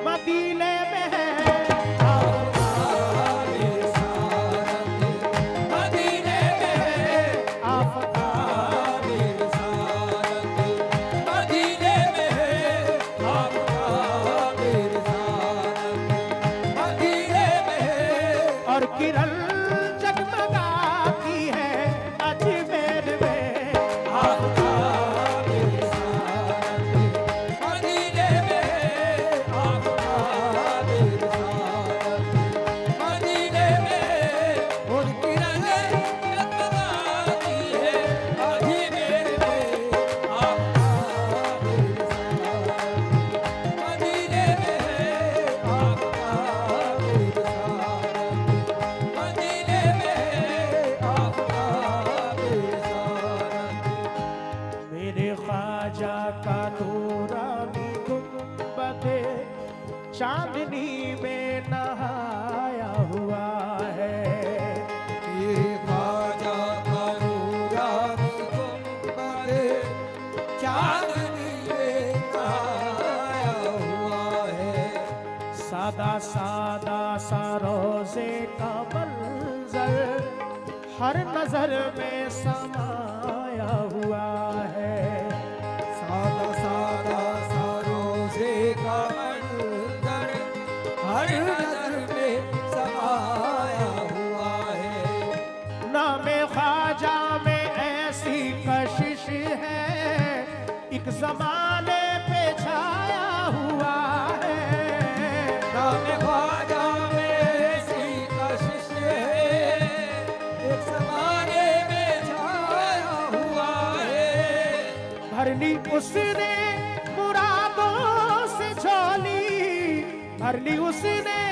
मदीने में है चांदनी में नहाया हुआ है। ये ख्वाजा का नूरानी गुंबद चांदनी में नहाया हुआ है। सादा सादा सा रोज़े का मंजर हर नजर में समाया हुआ है। सादा सादा सा रोज़े का हर नजर में समाया हुआ है। नामे ख्वाजा में ऐसी कशिश है एक जमाने पे छाया हुआ है। नामे ख्वाजा में ऐसी कशिश है एक जमाने में छाया हुआ है। भरनी उसने मुरादों से झोली, भरनी उसने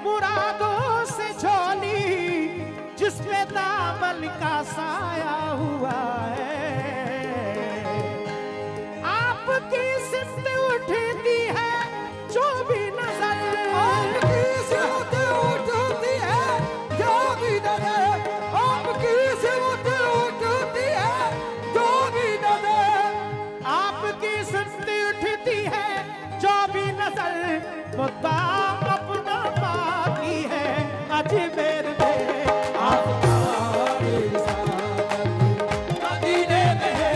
मुरादों से झोली जिसपे दामन का साया हुआ है। आपकी सिमत उठती है जो भी नजर, आपकी सिमत उठती है जो भी नजर, आपकी सिमत उठती है जो भी नजर, आपकी सिमत उठती है जो भी नजर। मुद्दा अपना बाकी है अजमेर में आपका मदीने में है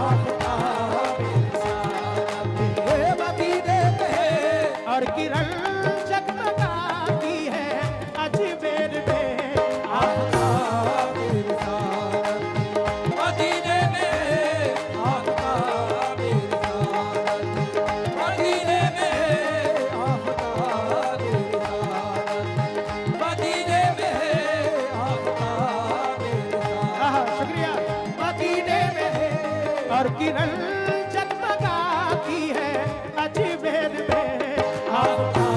आपका मदीने में है। और किरण जगमगाती है अजमेर में आपका मदीने में आपका मदीने में मदीने में शुक्रिया। मदीने में है और किरण जगमगाती है अजमेर में आपका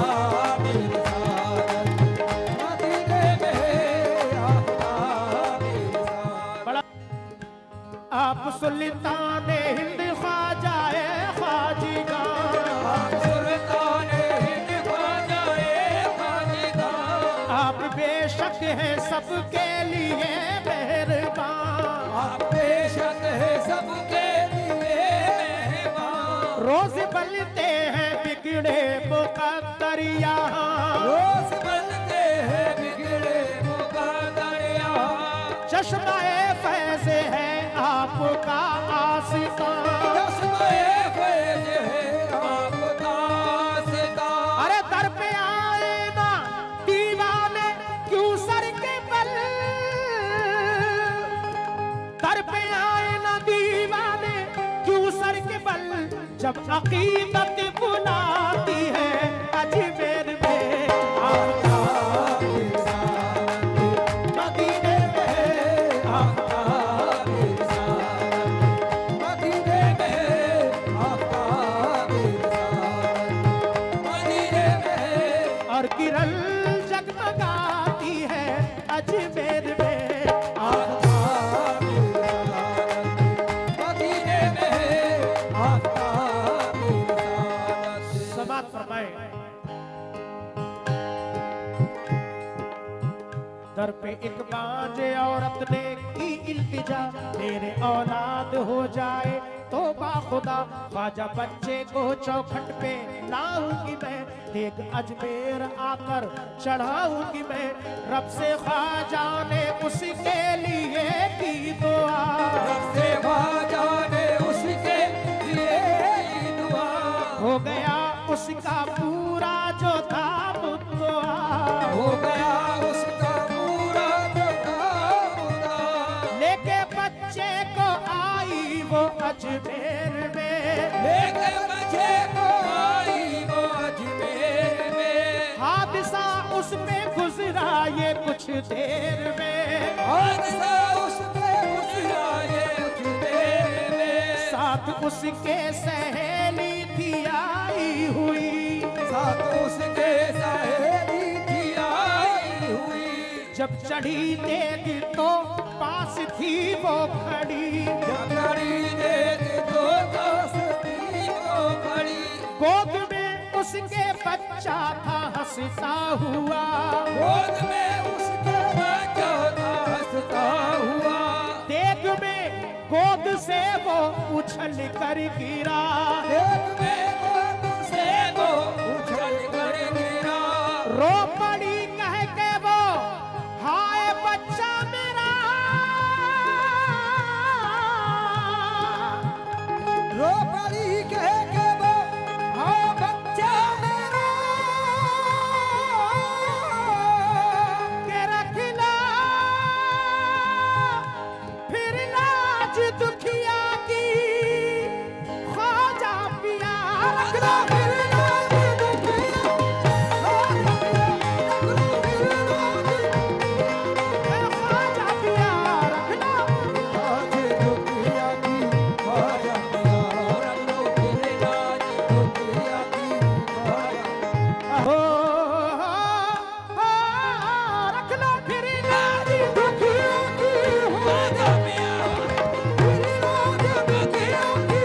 मदीने में बड़ा। आप सुल्तान हिंद ख्वाजाए ख्वाजिगा, सुल्तान हिंद ख्वाजाए ख्वाजिगा, आप बेशक हैं सबके लिए मेहरबान, आप बेशक है सबके लिए मेहमान। रोज बनते हैं बिगड़े मुकद्दर यहाँ, रोज बनते हैं बिगड़े मुकद्दर यहाँ। चश्मा-ए फैज़ है आपका आशिका, चश्मा-ए फैज़ है आपका आशिका। अरे दर पे आए ना दीवाने क्यों सर के बल, दर पे आए ना दीवाने क्यों सर के बल। जब अकीदत बुलाती है अजमेर में आपका मदीने में आपका मदीने में आपका मदीने में और किरण जगमगाती है अजमेर में आपका मदीने में आपका। समात फरमाए। दर पे एक बांझे औरत ने की इल्तिजा, मेरे औलाद हो जाए तो बाखुदा। ख्वाजा बच्चे को चौखट पे लाऊं चढ़ाऊंगी मैं, देख अजमेर आकर चढ़ाऊंगी मैं, रब से ख्वाजा ने उसके लिए की दुआ, रब से ख्वाजा ने उसके लिए की दुआ, हो गया उसका पूरा जो था मुद्दा, हो गया उसका पूरा जो था मुद्दा, लेके बच्चे को आई वो अजमेर में, लेके बच्चे को आई वो अजमेर में, हादसा उसमें गुजरा ये कुछ देर में, हादसा उसमें गुजरा ये कुछ देर में, साथ उसके सहेली थी आई हुई, साथ उसके सहेली थी आई हुई, जब चढ़ी तेग तो पास थी वो खड़ी, जब लड़ी देख तो दोस्ती को खड़ी, गोद में उसके बच्चा था हंसता हुआ, गोद में उसके बच्चा था हंसता हुआ, तेग में गोद से वो उछल कर गिरा, देख में गोद से वो उछल कर गिरा, रो पड़ी कह के वो हाय बच्चा मेरा, रो पड़ी कह के वो हाँ बच्चा मेरा, के रखना फिर लाज दुखिया की, ख्वाजा पिया रखना फिर लाज दुखिया, ख्वाजा पिया रखना, आज दुखिया की ख्वाजा पिया, रख लो फिर लाज दुखिया की ख्वाजा, हो रख लो फिर लाज दुखिया की, ख्वाजा पिया, फिर लाज दुखिया की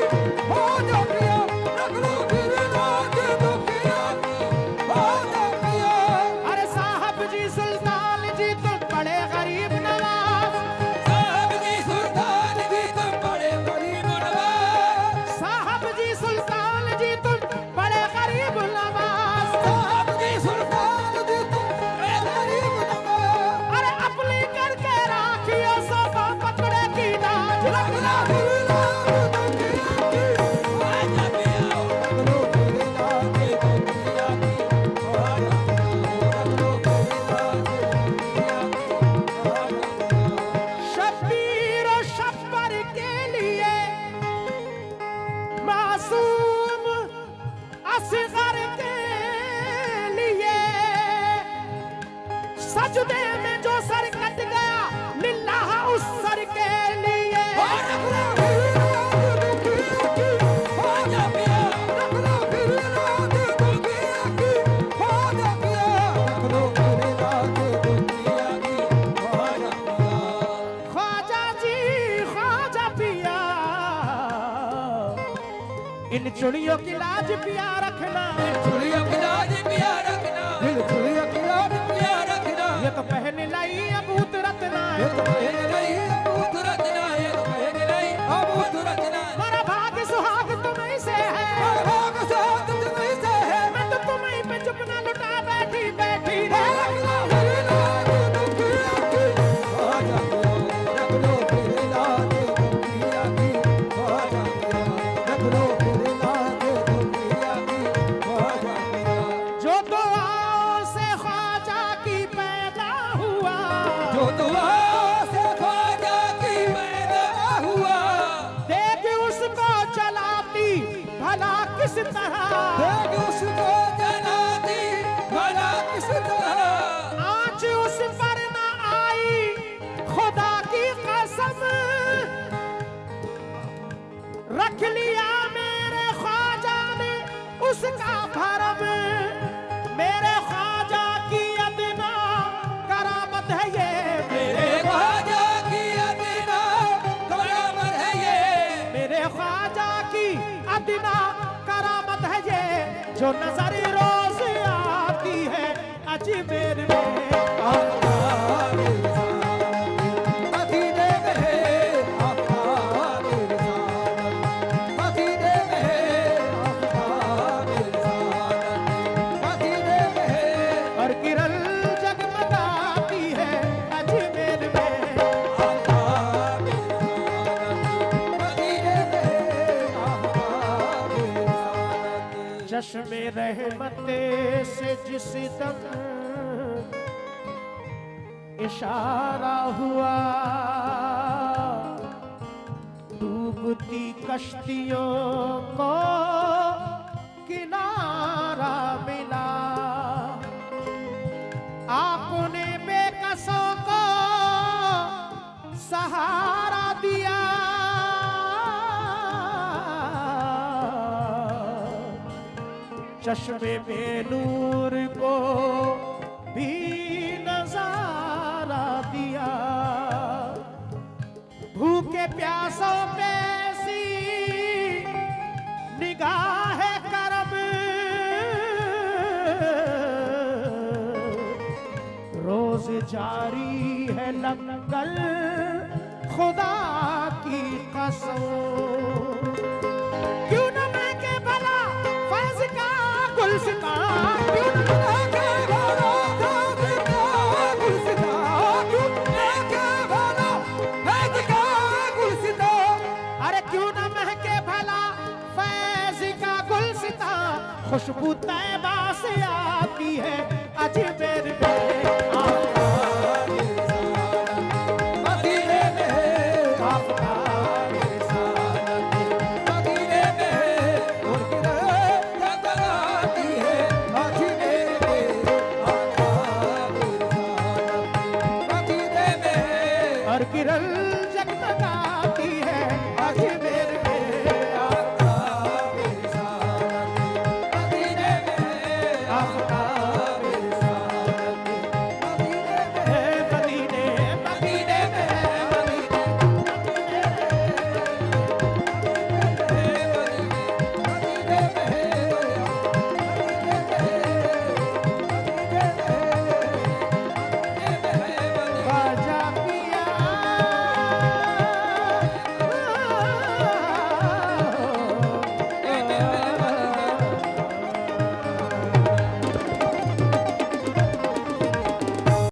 ख्वाजा पिया, रख लो फिर लाज दुखिया की ख्वाजा पिया, अरे साहब जी सुल्तान जी तुम बड़े गरीब नवाज, साहब जी सुल्तान जी तुम बड़े गरीब नवाज, साहब जी सुल्तान जी तुम बड़े गरीब नवाज, साहब जी सुल्तान जी तुम बड़े गरीब नवाज, अरे अपनी करके राखियो सोबा पकड़े की लाज, रख लो फिर लाज दुखिया की ख्वाजा पिया, रख लो फिर लाज दुखिया की ख्वाजा पिया, रख लो फिर लाज दुखिया की ख्वाजा पिया, शब्बीर और शब्बर के लिए मासूम असगर के लिए, सजदे में जो सर कट गया लिल्लाह उस सर के लिए, रख लो फिर लाज दुखिया की ख्वाजा पिया, रख लो फिर लाज दुखिया की ख्वाजा पिया, रख लो फिर लाज दुखिया की ख्वाजा पिया, ख्वाजा जी ख्वाजा पिया, इन चुड़ियों की लाज पिया रखना, चुड़ियों की लाज पिया रखना, दिल चुड़ियों की लाज पिया रखना, ये तो पहन लाई अबूत रत्ना, ये तो पहन नहीं अबूत रचना, ये तो पहन नहीं अबूत रचना, मेरा भाग सुहाग तुम्हीं से है, हर भाग साथ तुम्हीं से है, मैं तो तुम्हीं पे चुप ना लुटा बैठी बैठी रख लो फिर लाज दुखिया की ख्वाजा पिया, रख लो फिर लाज दुखिया की ख्वाजा पिया, रख लो फिर लाज दुखिया की ख्वाजा पिया, जो दुआओं से ख्वाजा की पैदा हुआ, जो दुआ से ख्वाजा की पैदा हुआ, देख उसको जलाती भला किस तरह, देख उसको जलाती भला किस तरह, आँच उस पर न आई खुदा की कसम, रख लिया मेरे ख्वाजा ने उसका भरम, मेरे ख्वाजा की अदना करामत है ये, मेरे ख्वाजा की अदना करामत है ये, मेरे ख्वाजा की अदना करामत है ये, जो नजर रोज आती है अजमेर में, आफ्ताब मदीने में है, आफ्ताब मदीने में है, आफ्ताब चश्मे रहमते से जिस दम इशारा हुआ, डूबती कश्तियों को किनारा मिला। आपने बेकसों को सहारा दिया, चश्मे में नूर को भी नजारा दिया। भूखे प्यासों पे सी निगाह करम, रोज जारी है लंगर खुदा की कसम। क्यों न महके भला फैज़ का गुलसितां, क्यों न महके भला फैज़ का गुलसितां, क्यों न महके भला फैज़ का गुलसितां। अरे क्यों न महके भला फैज़ का गुलसितां, खुशबू तैबा से आती है अजमेर में।